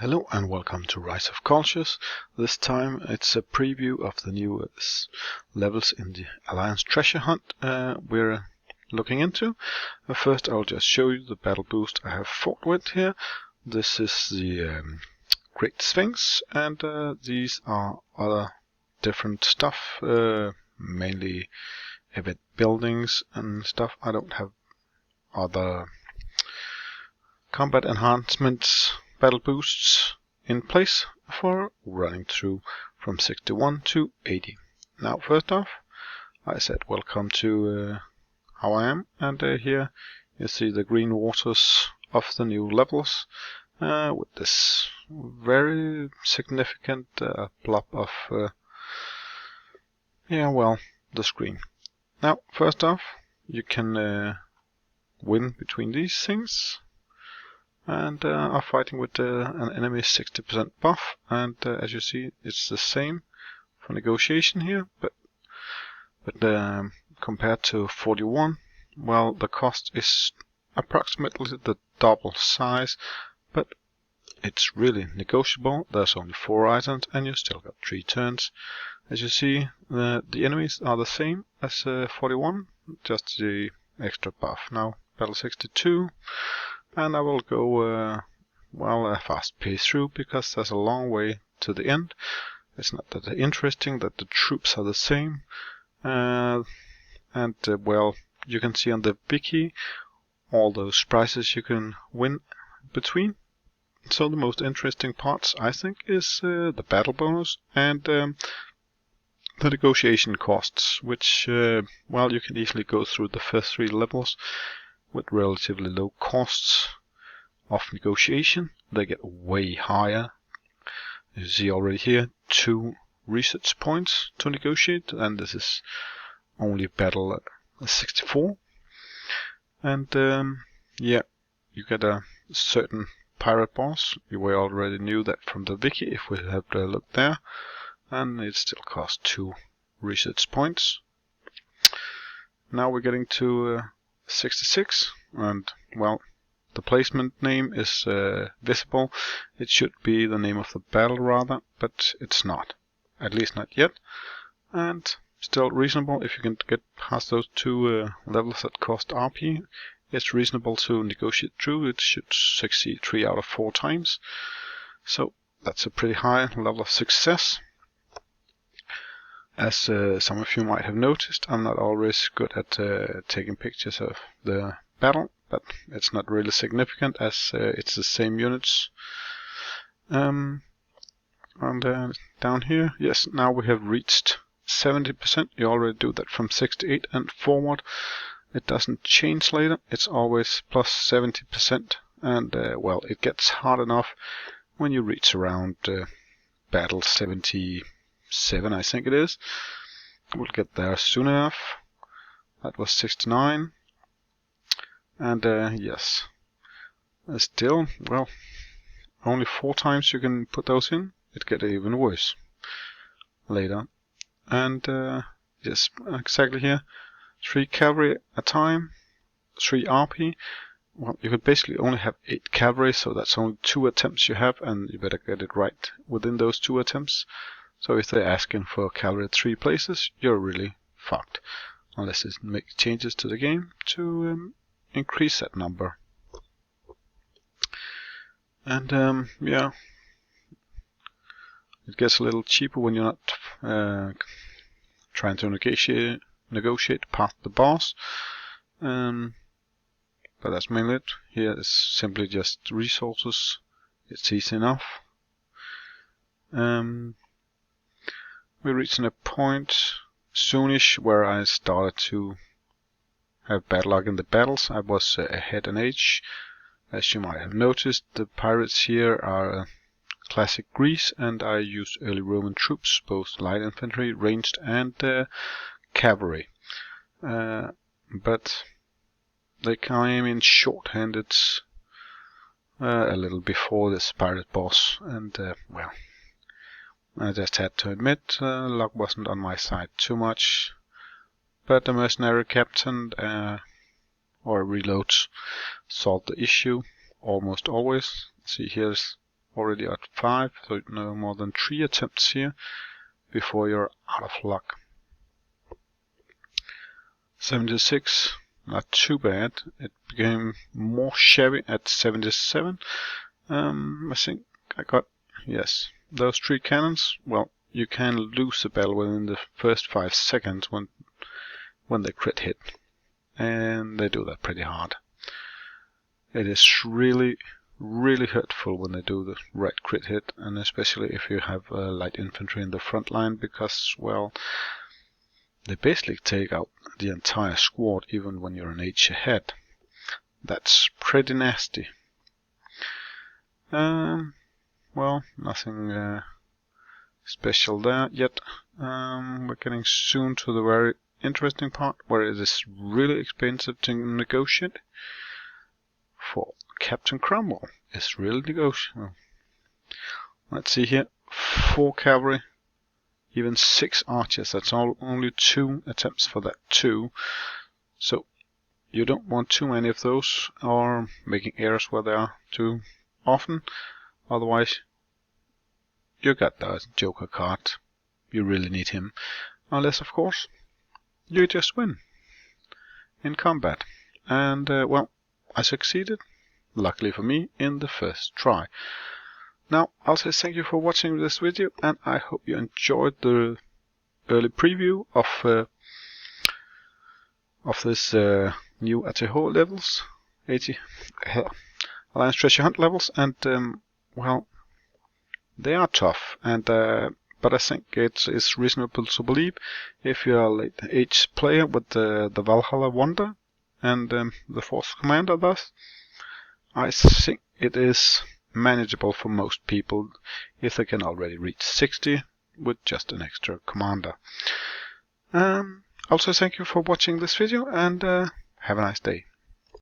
Hello and welcome to Rise of Cultures. This time it's a preview of the new levels in the Alliance Treasure Hunt we're looking into. First I'll just show you the battle boost I have fought with here. This is the Great Sphinx, and these are other different stuff, mainly event buildings and stuff. I don't have other combat enhancements battle boosts in place for running through from 61 to 80. Now first off, I said welcome to how I am, and here you see the green waters of the new levels with this very significant blob of the screen. Now first off, you can win between these things, and are fighting with an enemy 60% buff, and as you see it's the same for negotiation here, but compared to 41, well, the cost is approximately the double size, but it's really negotiable. There's only 4 items and you still got 3 turns. As you see, the enemies are the same as 41, just the extra buff. Now battle 62, and I will go a fast pace through because there's a long way to the end. It's not that interesting that the troops are the same, well, you can see on the wiki all those prizes you can win between. So the most interesting parts, I think, is the battle bonus and the negotiation costs, which you can easily go through the first 3 levels with relatively low costs of negotiation. They get way higher. You see already here 2 research points to negotiate, and this is only battle 64. And you get a certain pirate boss. We already knew that from the wiki if we had a look there, and it still costs 2 research points. Now we're getting to 66, and well, the placement name is visible. It should be the name of the battle rather, but it's not, at least not yet, and still reasonable. If you can get past those 2 levels that cost RP, it's reasonable to negotiate through. It should succeed 3 out of 4 times, so that's a pretty high level of success. As some of you might have noticed, I'm not always good at taking pictures of the battle, but it's not really significant as it's the same units. And down here, yes, now we have reached 70%. You already do that from 68 and forward. It doesn't change later. It's always plus 70%, and it gets hard enough when you reach around battle 77, I think it is. We'll get there soon enough. That was 69. And yes, still, well, only 4 times you can put those in. It gets even worse later. And yes, exactly here, 3 cavalry a time, 3 RP. Well, you could basically only have 8 cavalry, so that's only 2 attempts you have, and you better get it right within those 2 attempts. So if they're asking for cavalry at 3 places, you're really fucked, unless it makes changes to the game to increase that number. And it gets a little cheaper when you're not trying to negotiate past the boss. But that's mainly it. Here is simply just resources. It's easy enough. We're reaching a point soonish where I started to have bad luck in the battles. I was ahead in age. As you might have noticed, the pirates here are classic Greece, and I used early Roman troops, both light infantry, ranged, and cavalry. But they came in short-handed a little before this pirate boss, and I just had to admit luck wasn't on my side too much. But the mercenary captain or reloads solved the issue almost always. See, here's already at 5, so no more than 3 attempts here before you're out of luck. 76, not too bad. It became more shabby at 77. I think I got, yes, those 3 cannons. Well, you can lose the battle within the first 5 seconds when they crit hit, and they do that pretty hard. It is really hurtful when they do the right crit hit, and especially if you have light infantry in the front line, because, well, they basically take out the entire squad even when you're an H ahead. That's pretty nasty. Well, nothing special there yet. We're getting soon to the very interesting part where it is really expensive to negotiate. For Captain Cromwell is really negotiable. Let's see here, 4 cavalry, even 6 archers. That's only 2 attempts for that too. So you don't want too many of those, or making errors where they are too often. Otherwise, you got the Joker card. You really need him. Unless, of course, you just win in combat. And, well, I succeeded, luckily for me, in the first try. Now, I'll say thank you for watching this video, and I hope you enjoyed the early preview of this new ATH levels, 80 Alliance Treasure Hunt levels, and well, they are tough, and but I think it's reasonable to believe if you're a late age player with the Valhalla Wonder and the Force Commander. Thus, I think it is manageable for most people if they can already reach 60 with just an extra commander. Also, thank you for watching this video, and have a nice day.